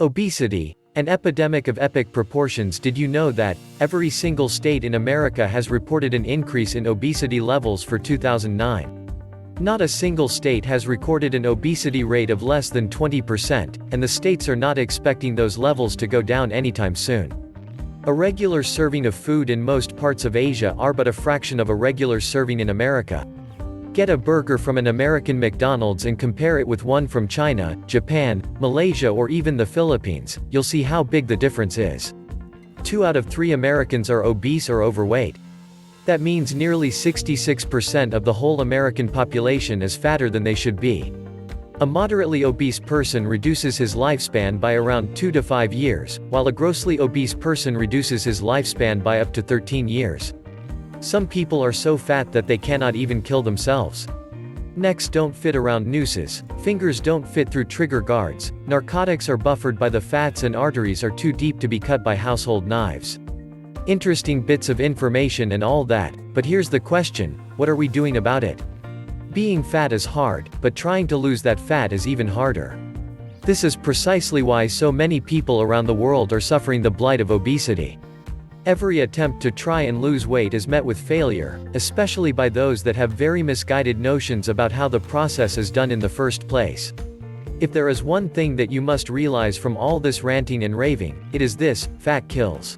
Obesity, an epidemic of epic proportions. Did you know that every single state in America has reported an increase in obesity levels for 2009? Not a single state has recorded an obesity rate of less than 20%, and the states are not expecting those levels to go down anytime soon. A regular serving of food in most parts of Asia are but a fraction of a regular serving in America. Get a burger from an American McDonald's and compare it with one from China, Japan, Malaysia or even the Philippines, you'll see how big the difference is. 2 out of 3 Americans are obese or overweight. That means nearly 66% of the whole American population is fatter than they should be. A moderately obese person reduces his lifespan by around 2 to 5 years, while a grossly obese person reduces his lifespan by up to 13 years. Some people are so fat that they cannot even kill themselves. Necks don't fit around nooses, fingers don't fit through trigger guards, narcotics are buffered by the fats and arteries are too deep to be cut by household knives. Interesting bits of information and all that, but here's the question, what are we doing about it? Being fat is hard, but trying to lose that fat is even harder. This is precisely why so many people around the world are suffering the blight of obesity. Every attempt to try and lose weight is met with failure, especially by those that have very misguided notions about how the process is done in the first place. If there is one thing that you must realize from all this ranting and raving, it is this: fat kills.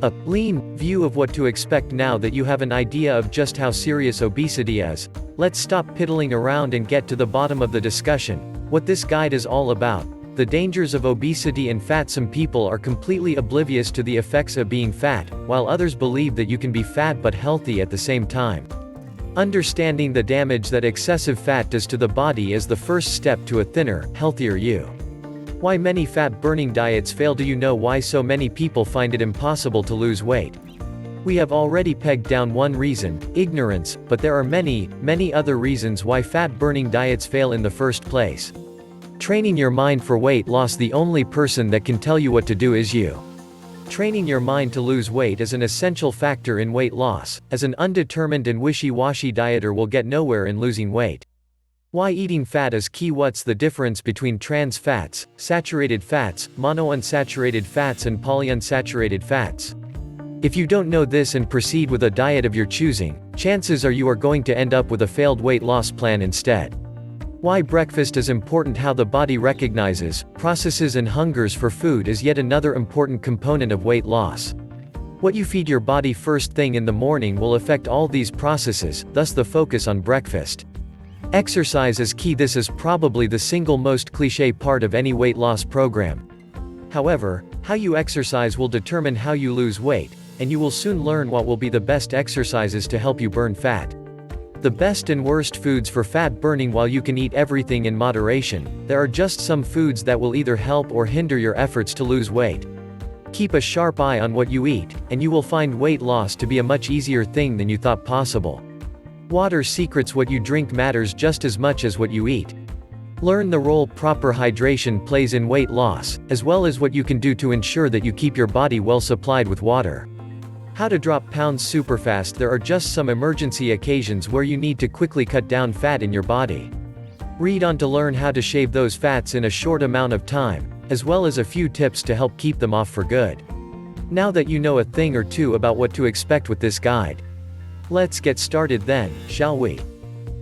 A lean view of what to expect. Now that you have an idea of just how serious obesity is, let's stop piddling around and get to the bottom of the discussion, what this guide is all about. The dangers of obesity and fat. Some people are completely oblivious to the effects of being fat, while others believe that you can be fat but healthy at the same time. Understanding the damage that excessive fat does to the body is the first step to a thinner, healthier you. Why many fat-burning diets fail? Do you know why so many people find it impossible to lose weight? We have already pegged down one reason, ignorance, but there are many, many other reasons why fat-burning diets fail in the first place. Training your mind for weight loss. The only person that can tell you what to do is you. Training your mind to lose weight is an essential factor in weight loss, as an undetermined and wishy-washy dieter will get nowhere in losing weight. Why eating fat is key. What's the difference between trans fats, saturated fats, monounsaturated fats and polyunsaturated fats? If you don't know this and proceed with a diet of your choosing, chances are you are going to end up with a failed weight loss plan instead. Why breakfast is important. How the body recognizes, processes and hungers for food is yet another important component of weight loss. What you feed your body first thing in the morning will affect all these processes, thus the focus on breakfast. Exercise is key. This is probably the single most cliché part of any weight loss program. However, how you exercise will determine how you lose weight, and you will soon learn what will be the best exercises to help you burn fat. The best and worst foods for fat burning. While you can eat everything in moderation, there are just some foods that will either help or hinder your efforts to lose weight. Keep a sharp eye on what you eat, and you will find weight loss to be a much easier thing than you thought possible. Water secrets. What you drink matters just as much as what you eat. Learn the role proper hydration plays in weight loss, as well as what you can do to ensure that you keep your body well supplied with water. How to drop pounds super fast. There are just some emergency occasions where you need to quickly cut down fat in your body. Read on to learn how to shave those fats in a short amount of time, as well as a few tips to help keep them off for good. Now that you know a thing or two about what to expect with this guide, let's get started then, shall we?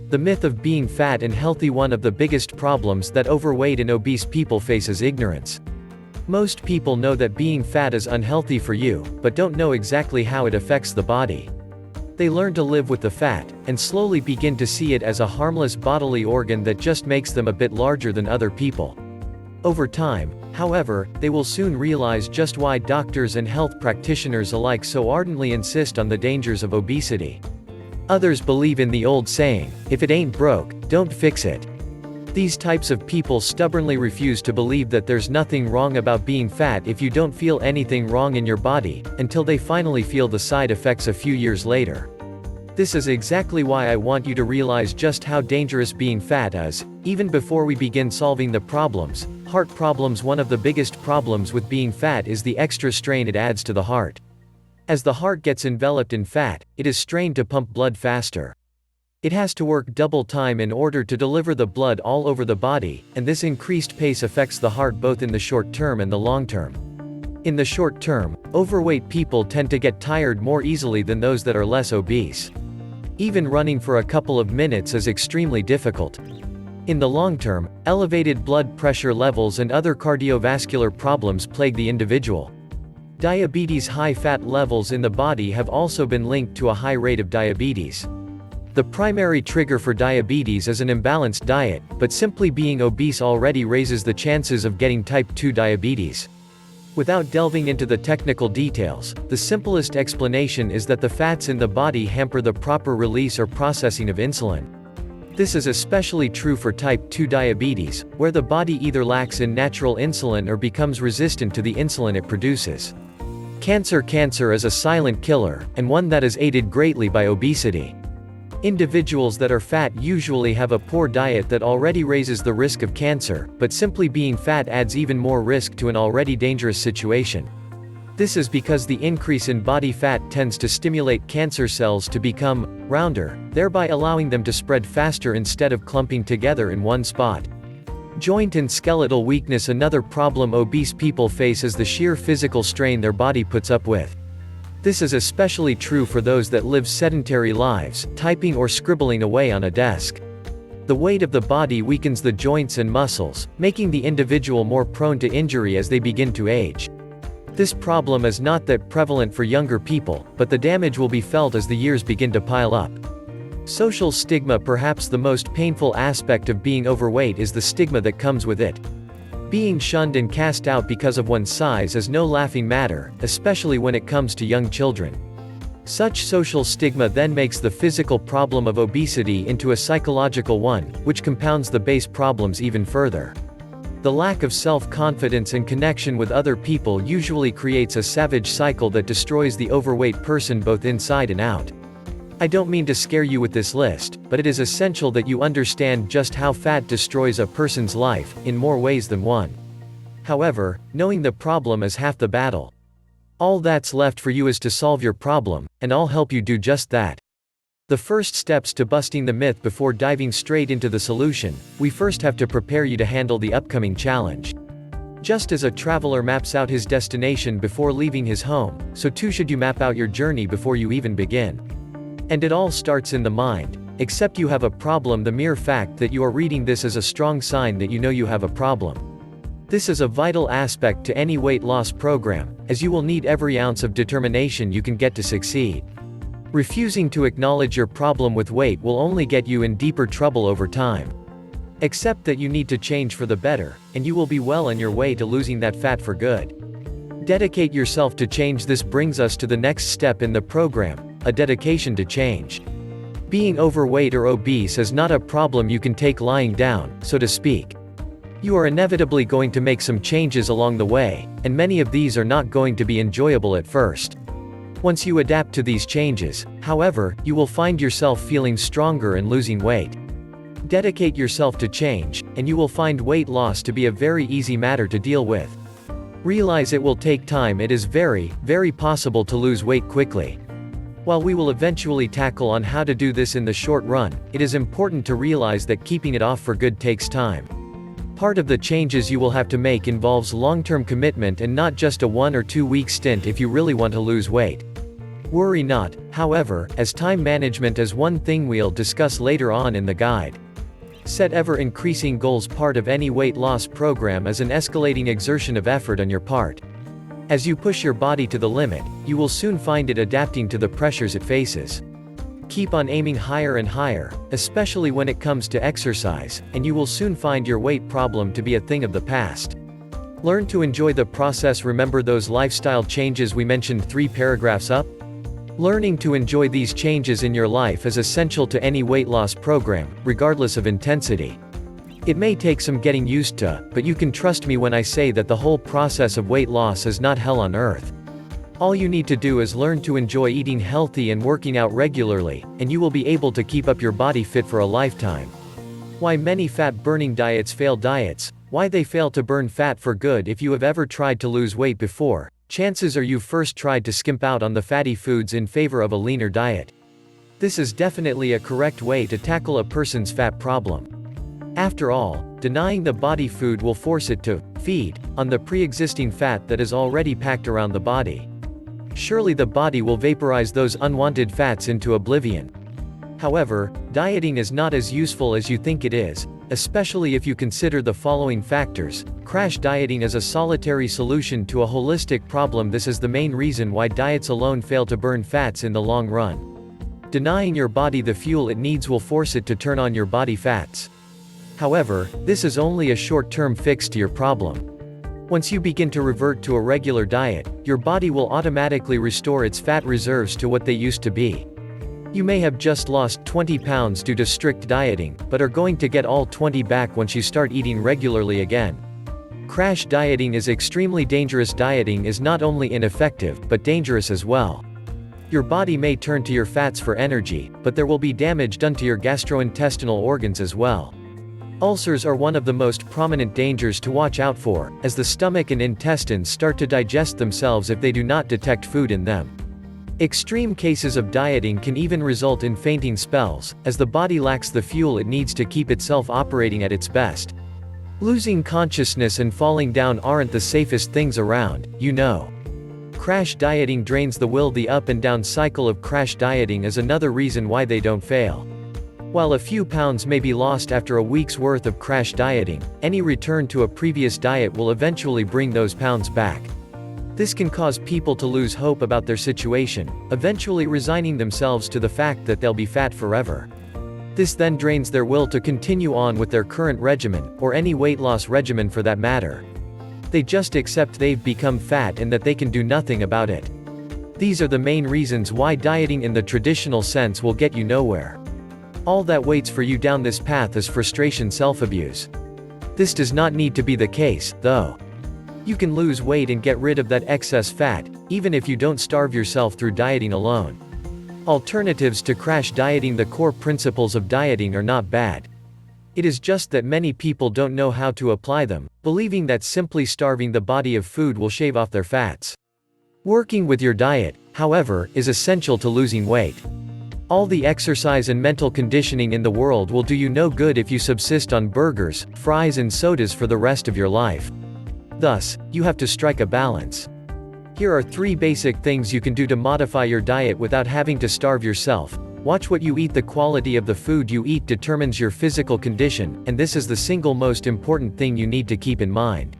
The myth of being fat and healthy. One of the biggest problems that overweight and obese people face is ignorance. Most people know that being fat is unhealthy for you, but don't know exactly how it affects the body. They learn to live with the fat, and slowly begin to see it as a harmless bodily organ that just makes them a bit larger than other people. Over time, however, they will soon realize just why doctors and health practitioners alike so ardently insist on the dangers of obesity. Others believe in the old saying, if it ain't broke, don't fix it. These types of people stubbornly refuse to believe that there's nothing wrong about being fat if you don't feel anything wrong in your body, until they finally feel the side effects a few years later. This is exactly why I want you to realize just how dangerous being fat is, even before we begin solving the problems. Heart problems. One of the biggest problems with being fat is the extra strain it adds to the heart. As the heart gets enveloped in fat, it is strained to pump blood faster. It has to work double time in order to deliver the blood all over the body, and this increased pace affects the heart both in the short term and the long term. In the short term, overweight people tend to get tired more easily than those that are less obese. Even running for a couple of minutes is extremely difficult. In the long term, elevated blood pressure levels and other cardiovascular problems plague the individual. Diabetes. High fat levels in the body have also been linked to a high rate of diabetes. The primary trigger for diabetes is an imbalanced diet, but simply being obese already raises the chances of getting type 2 diabetes. Without delving into the technical details, the simplest explanation is that the fats in the body hamper the proper release or processing of insulin. This is especially true for type 2 diabetes, where the body either lacks in natural insulin or becomes resistant to the insulin it produces. Cancer is a silent killer, and one that is aided greatly by obesity. Individuals that are fat usually have a poor diet that already raises the risk of cancer, but simply being fat adds even more risk to an already dangerous situation. This is because the increase in body fat tends to stimulate cancer cells to become rounder, thereby allowing them to spread faster instead of clumping together in one spot. Joint and skeletal weakness. Another problem obese people face is the sheer physical strain their body puts up with. This is especially true for those that live sedentary lives, typing or scribbling away on a desk. The weight of the body weakens the joints and muscles, making the individual more prone to injury as they begin to age. This problem is not that prevalent for younger people, but the damage will be felt as the years begin to pile up. Social stigma. Perhaps the most painful aspect of being overweight is the stigma that comes with it. Being shunned and cast out because of one's size is no laughing matter, especially when it comes to young children. Such social stigma then makes the physical problem of obesity into a psychological one, which compounds the base problems even further. The lack of self-confidence and connection with other people usually creates a savage cycle that destroys the overweight person both inside and out. I don't mean to scare you with this list, but it is essential that you understand just how fat destroys a person's life, in more ways than one. However, knowing the problem is half the battle. All that's left for you is to solve your problem, and I'll help you do just that. The first steps to busting the myth. Before diving straight into the solution, we first have to prepare you to handle the upcoming challenge. Just as a traveler maps out his destination before leaving his home, so too should you map out your journey before you even begin. And it all starts in the mind. Except you have a problem. The mere fact that you are reading this is a strong sign that you know you have a problem. This is a vital aspect to any weight loss program, as you will need every ounce of determination you can get to succeed. Refusing to acknowledge your problem with weight will only get you in deeper trouble over time. Accept that you need to change for the better, and you will be well on your way to losing that fat for good. Dedicate yourself to change. This brings us to the next step in the program, a dedication to change. Being overweight or obese is not a problem you can take lying down, so to speak. You are inevitably going to make some changes along the way, and many of these are not going to be enjoyable at first. Once you adapt to these changes, however, you will find yourself feeling stronger and losing weight. Dedicate yourself to change, and you will find weight loss to be a very easy matter to deal with. Realize it will take time. It is very, very possible to lose weight quickly. While we will eventually tackle on how to do this in the short run, it is important to realize that keeping it off for good takes time. Part of the changes you will have to make involves long-term commitment and not just a 1 or 2 week stint if you really want to lose weight. Worry not, however, as time management is one thing we'll discuss later on in the guide. Set ever-increasing goals. Part of any weight loss program is an escalating exertion of effort on your part. As you push your body to the limit, you will soon find it adapting to the pressures it faces. Keep on aiming higher and higher, especially when it comes to exercise, and you will soon find your weight problem to be a thing of the past. Learn to enjoy the process. Remember those lifestyle changes we mentioned 3 paragraphs up? Learning to enjoy these changes in your life is essential to any weight loss program, regardless of intensity. It may take some getting used to, but you can trust me when I say that the whole process of weight loss is not hell on earth. All you need to do is learn to enjoy eating healthy and working out regularly, and you will be able to keep up your body fit for a lifetime. Why many fat-burning diets fail. Diets, why they fail to burn fat for good. If you have ever tried to lose weight before, chances are you first tried to skimp out on the fatty foods in favor of a leaner diet. This is definitely a correct way to tackle a person's fat problem. After all, denying the body food will force it to feed on the pre-existing fat that is already packed around the body. Surely the body will vaporize those unwanted fats into oblivion. However, dieting is not as useful as you think it is, especially if you consider the following factors. Crash dieting is a solitary solution to a holistic problem. This is the main reason why diets alone fail to burn fats in the long run. Denying your body the fuel it needs will force it to turn on your body fats. However, this is only a short-term fix to your problem. Once you begin to revert to a regular diet, your body will automatically restore its fat reserves to what they used to be. You may have just lost 20 pounds due to strict dieting, but are going to get all 20 back once you start eating regularly again. Crash dieting is extremely dangerous. Dieting is not only ineffective, but dangerous as well. Your body may turn to your fats for energy, but there will be damage done to your gastrointestinal organs as well. Ulcers are one of the most prominent dangers to watch out for, as the stomach and intestines start to digest themselves if they do not detect food in them. Extreme cases of dieting can even result in fainting spells, as the body lacks the fuel it needs to keep itself operating at its best. Losing consciousness and falling down aren't the safest things around, you know. Crash dieting drains the will. The up and down cycle of crash dieting is another reason why they don't fail. While a few pounds may be lost after a week's worth of crash dieting, any return to a previous diet will eventually bring those pounds back. This can cause people to lose hope about their situation, eventually resigning themselves to the fact that they'll be fat forever. This then drains their will to continue on with their current regimen, or any weight loss regimen for that matter. They just accept they've become fat and that they can do nothing about it. These are the main reasons why dieting in the traditional sense will get you nowhere. All that waits for you down this path is frustration, self-abuse. This does not need to be the case, though. You can lose weight and get rid of that excess fat, even if you don't starve yourself through dieting alone. Alternatives to crash dieting. The core principles of dieting are not bad. It is just that many people don't know how to apply them, believing that simply starving the body of food will shave off their fats. Working with your diet, however, is essential to losing weight. All the exercise and mental conditioning in the world will do you no good if you subsist on burgers, fries and sodas for the rest of your life. Thus, you have to strike a balance. Here are 3 basic things you can do to modify your diet without having to starve yourself. Watch what you eat. The quality of the food you eat determines your physical condition, and this is the single most important thing you need to keep in mind.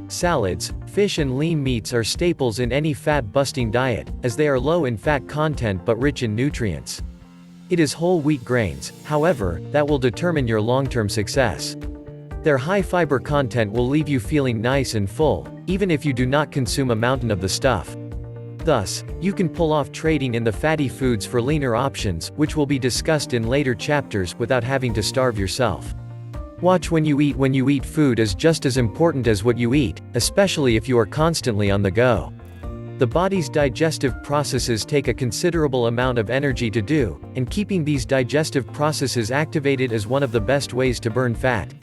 Salads, fish and lean meats are staples in any fat-busting diet, as they are low in fat content but rich in nutrients. It is whole wheat grains, however, that will determine your long-term success. Their high fiber content will leave you feeling nice and full, even if you do not consume a mountain of the stuff. Thus, you can pull off trading in the fatty foods for leaner options, which will be discussed in later chapters, without having to starve yourself. Watch when you eat. When you eat, food is just as important as what you eat, especially if you are constantly on the go. The body's digestive processes take a considerable amount of energy to do, and keeping these digestive processes activated is one of the best ways to burn fat.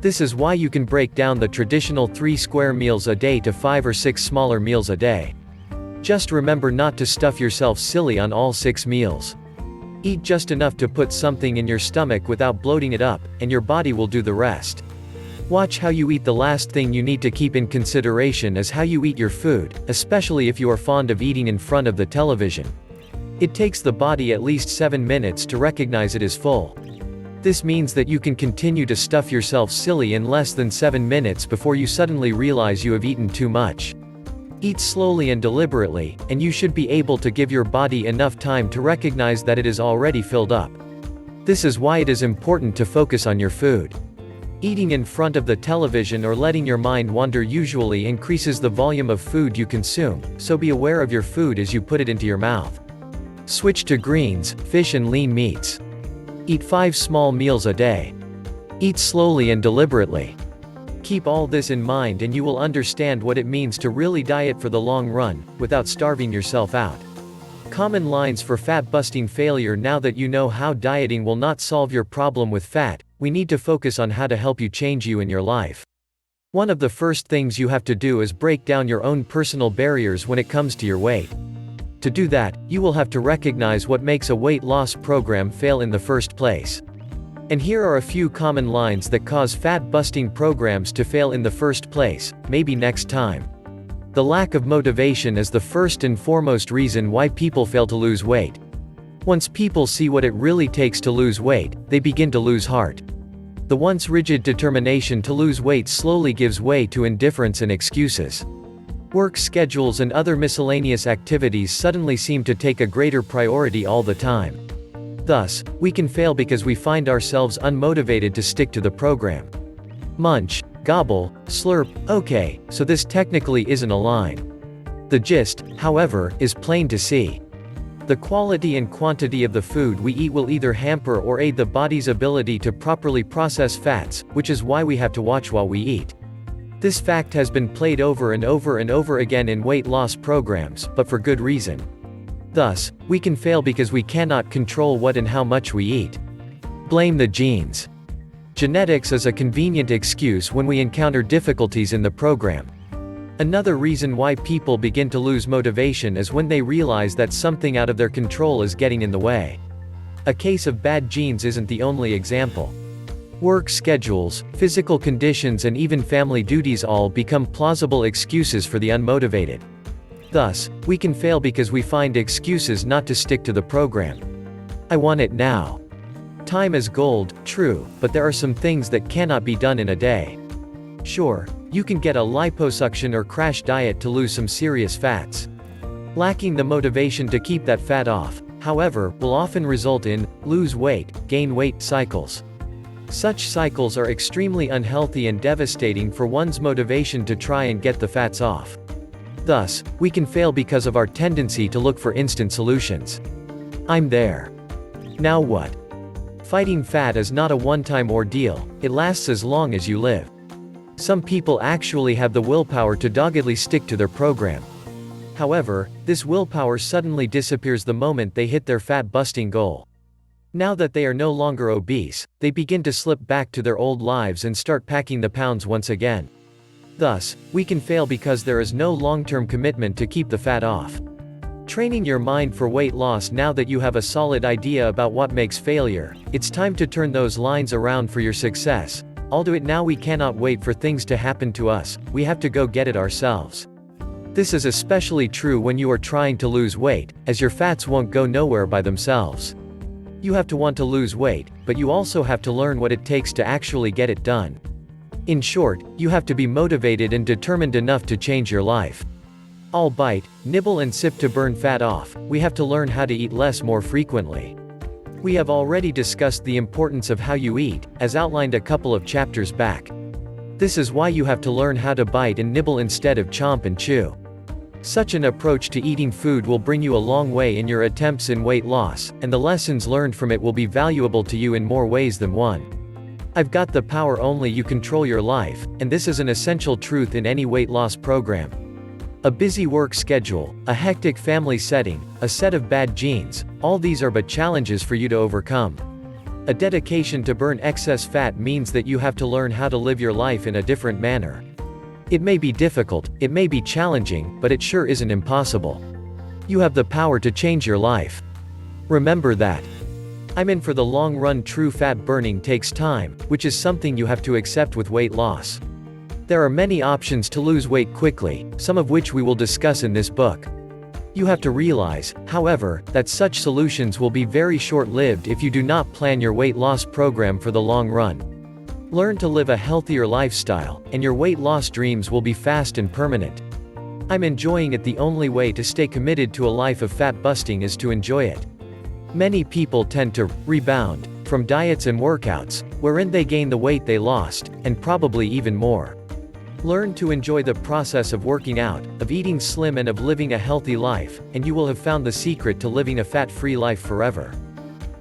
This is why you can break down the traditional 3 square meals a day to 5 or 6 smaller meals a day. Just remember not to stuff yourself silly on all 6 meals. Eat just enough to put something in your stomach without bloating it up, and your body will do the rest. Watch how you eat. The last thing you need to keep in consideration is how you eat your food, especially if you are fond of eating in front of the television. It takes the body at least 7 minutes to recognize it is full. This means that you can continue to stuff yourself silly in less than 7 minutes before you suddenly realize you have eaten too much. Eat slowly and deliberately, and you should be able to give your body enough time to recognize that it is already filled up. This is why it is important to focus on your food. Eating in front of the television or letting your mind wander usually increases the volume of food you consume, so be aware of your food as you put it into your mouth. Switch to greens, fish and lean meats. Eat 5 small meals a day. Eat slowly and deliberately. Keep all this in mind and you will understand what it means to really diet for the long run, without starving yourself out. Common lines for fat-busting failure. Now that you know how dieting will not solve your problem with fat, we need to focus on how to help you change you in your life. One of the first things you have to do is break down your own personal barriers when it comes to your weight. To do that, you will have to recognize what makes a weight loss program fail in the first place. And here are a few common lines that cause fat-busting programs to fail in the first place, maybe next time. The lack of motivation is the first and foremost reason why people fail to lose weight. Once people see what it really takes to lose weight, they begin to lose heart. The once rigid determination to lose weight slowly gives way to indifference and excuses. Work schedules and other miscellaneous activities suddenly seem to take a greater priority all the time. Thus, we can fail because we find ourselves unmotivated to stick to the program. Munch, gobble, slurp, okay, so this technically isn't a line. The gist, however, is plain to see. The quality and quantity of the food we eat will either hamper or aid the body's ability to properly process fats, which is why we have to watch while we eat. This fact has been played over and over and over again in weight loss programs, but for good reason. Thus, we can fail because we cannot control what and how much we eat. Blame the genes. Genetics is a convenient excuse when we encounter difficulties in the program. Another reason why people begin to lose motivation is when they realize that something out of their control is getting in the way. A case of bad genes isn't the only example. Work schedules, physical conditions and even family duties all become plausible excuses for the unmotivated. Thus, we can fail because we find excuses not to stick to the program. I want it now. Time is gold, true, but there are some things that cannot be done in a day. Sure, you can get a liposuction or crash diet to lose some serious fats. Lacking the motivation to keep that fat off, however, will often result in lose weight, gain weight cycles. Such cycles are extremely unhealthy and devastating for one's motivation to try and get the fats off. Thus, we can fail because of our tendency to look for instant solutions. I'm there. Now what? Fighting fat is not a one-time ordeal, it lasts as long as you live. Some people actually have the willpower to doggedly stick to their program. However, this willpower suddenly disappears the moment they hit their fat-busting goal. Now that they are no longer obese, they begin to slip back to their old lives and start packing the pounds once again. Thus, we can fail because there is no long-term commitment to keep the fat off. Training your mind for weight loss. Now that you have a solid idea about what makes failure, it's time to turn those lines around for your success. I'll do it now. We cannot wait for things to happen to us, we have to go get it ourselves. This is especially true when you are trying to lose weight, as your fats won't go nowhere by themselves. You have to want to lose weight, but you also have to learn what it takes to actually get it done. In short, you have to be motivated and determined enough to change your life. I'll bite, nibble and sip to burn fat off. We have to learn how to eat less more frequently. We have already discussed the importance of how you eat, as outlined a couple of chapters back. This is why you have to learn how to bite and nibble instead of chomp and chew. Such an approach to eating food will bring you a long way in your attempts in weight loss, and the lessons learned from it will be valuable to you in more ways than one. I've got the power. Only you control your life, and this is an essential truth in any weight loss program. A busy work schedule, a hectic family setting, a set of bad genes, all these are but challenges for you to overcome. A dedication to burn excess fat means that you have to learn how to live your life in a different manner. It may be difficult, it may be challenging, but it sure isn't impossible. You have the power to change your life. Remember that. I'm in for the long run. True fat burning takes time, which is something you have to accept with weight loss. There are many options to lose weight quickly, some of which we will discuss in this book. You have to realize, however, that such solutions will be very short-lived if you do not plan your weight loss program for the long run. Learn to live a healthier lifestyle, and your weight loss dreams will be fast and permanent. I'm enjoying it. The only way to stay committed to a life of fat busting is to enjoy it. Many people tend to rebound from diets and workouts, wherein they gain the weight they lost, and probably even more. Learn to enjoy the process of working out, of eating slim and of living a healthy life, and you will have found the secret to living a fat-free life forever.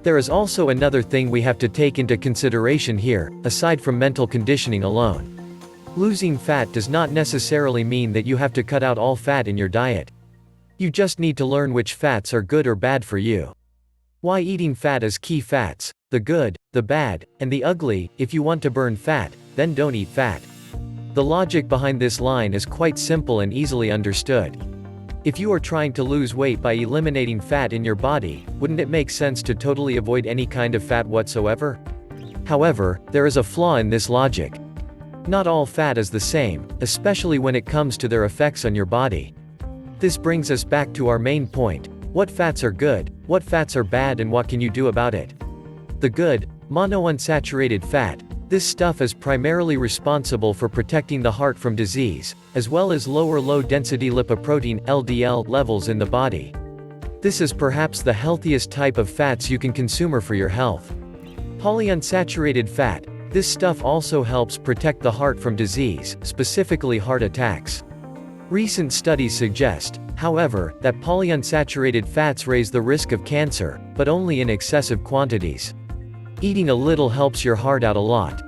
There is also another thing we have to take into consideration here, aside from mental conditioning alone. Losing fat does not necessarily mean that you have to cut out all fat in your diet. You just need to learn which fats are good or bad for you. Why eating fat is key fats, the good, the bad, and the ugly. If you want to burn fat, then don't eat fat. The logic behind this line is quite simple and easily understood. If you are trying to lose weight by eliminating fat in your body, wouldn't it make sense to totally avoid any kind of fat whatsoever? However, there is a flaw in this logic. Not all fat is the same, especially when it comes to their effects on your body. This brings us back to our main point: what fats are good, what fats are bad, and what can you do about it? The good, monounsaturated fat. This stuff is primarily responsible for protecting the heart from disease, as well as lower low-density lipoprotein (LDL) levels in the body. This is perhaps the healthiest type of fats you can consume for your health. Polyunsaturated fat. This stuff also helps protect the heart from disease, specifically heart attacks. Recent studies suggest, however, that polyunsaturated fats raise the risk of cancer, but only in excessive quantities. Eating a little helps your heart out a lot.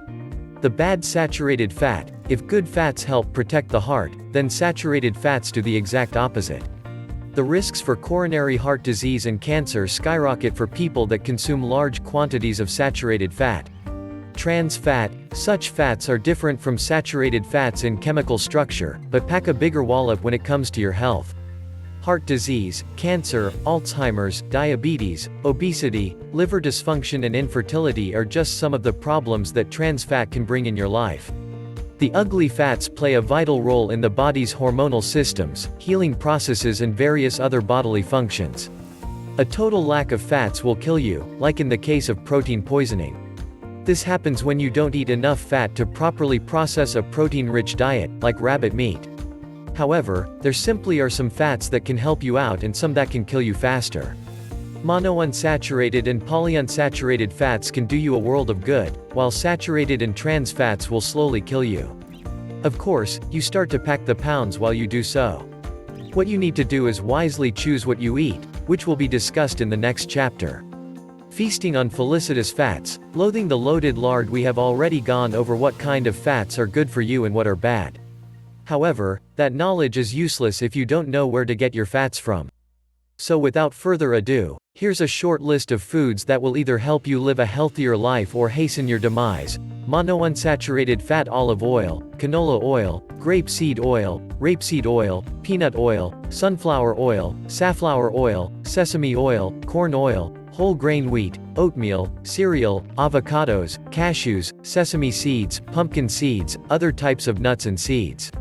The bad saturated fat. If good fats help protect the heart, then saturated fats do the exact opposite. The risks for coronary heart disease and cancer skyrocket for people that consume large quantities of saturated fat. Trans fat. Such fats are different from saturated fats in chemical structure, but pack a bigger wallop when it comes to your health. Heart disease, cancer, Alzheimer's, diabetes, obesity, liver dysfunction and infertility are just some of the problems that trans fat can bring in your life. The ugly fats play a vital role in the body's hormonal systems, healing processes and various other bodily functions. A total lack of fats will kill you, like in the case of protein poisoning. This happens when you don't eat enough fat to properly process a protein-rich diet, like rabbit meat. However, there simply are some fats that can help you out and some that can kill you faster. Monounsaturated and polyunsaturated fats can do you a world of good, while saturated and trans fats will slowly kill you. Of course, you start to pack the pounds while you do so. What you need to do is wisely choose what you eat, which will be discussed in the next chapter. Feasting on felicitous fats, loathing the loaded lard. We have already gone over what kind of fats are good for you and what are bad. However, that knowledge is useless if you don't know where to get your fats from. So without further ado, here's a short list of foods that will either help you live a healthier life or hasten your demise. Monounsaturated fat: olive oil, canola oil, grapeseed oil, rapeseed oil, peanut oil, sunflower oil, safflower oil, sesame oil, corn oil, whole grain wheat, oatmeal, cereal, avocados, cashews, sesame seeds, pumpkin seeds, other types of nuts and seeds.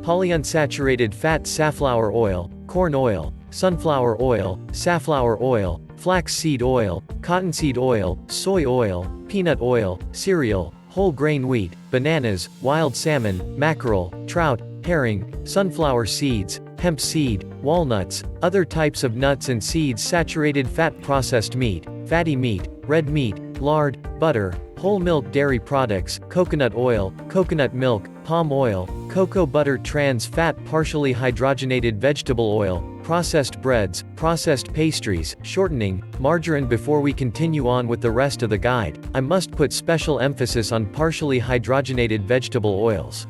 Polyunsaturated fat: safflower oil, corn oil, sunflower oil, safflower oil, flaxseed oil, cottonseed oil, soy oil, peanut oil, cereal, whole grain wheat, bananas, wild salmon, mackerel, trout, herring, sunflower seeds, hemp seed, walnuts, other types of nuts and seeds. Saturated fat: processed meat, fatty meat, red meat, lard, butter, whole milk dairy products, coconut oil, coconut milk, palm oil, cocoa butter. Trans fat: partially hydrogenated vegetable oil, processed breads, processed pastries, shortening, margarine. Before we continue on with the rest of the guide, I must put special emphasis on partially hydrogenated vegetable oils.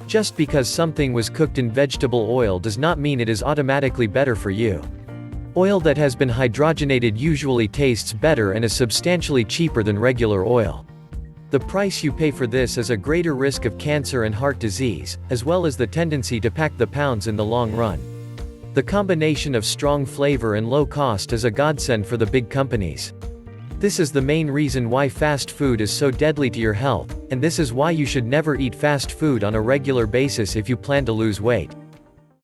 Just because something was cooked in vegetable oil does not mean it is automatically better for you. Oil that has been hydrogenated usually tastes better and is substantially cheaper than regular oil. The price you pay for this is a greater risk of cancer and heart disease, as well as the tendency to pack the pounds in the long run. The combination of strong flavor and low cost is a godsend for the big companies. This is the main reason why fast food is so deadly to your health, and this is why you should never eat fast food on a regular basis if you plan to lose weight.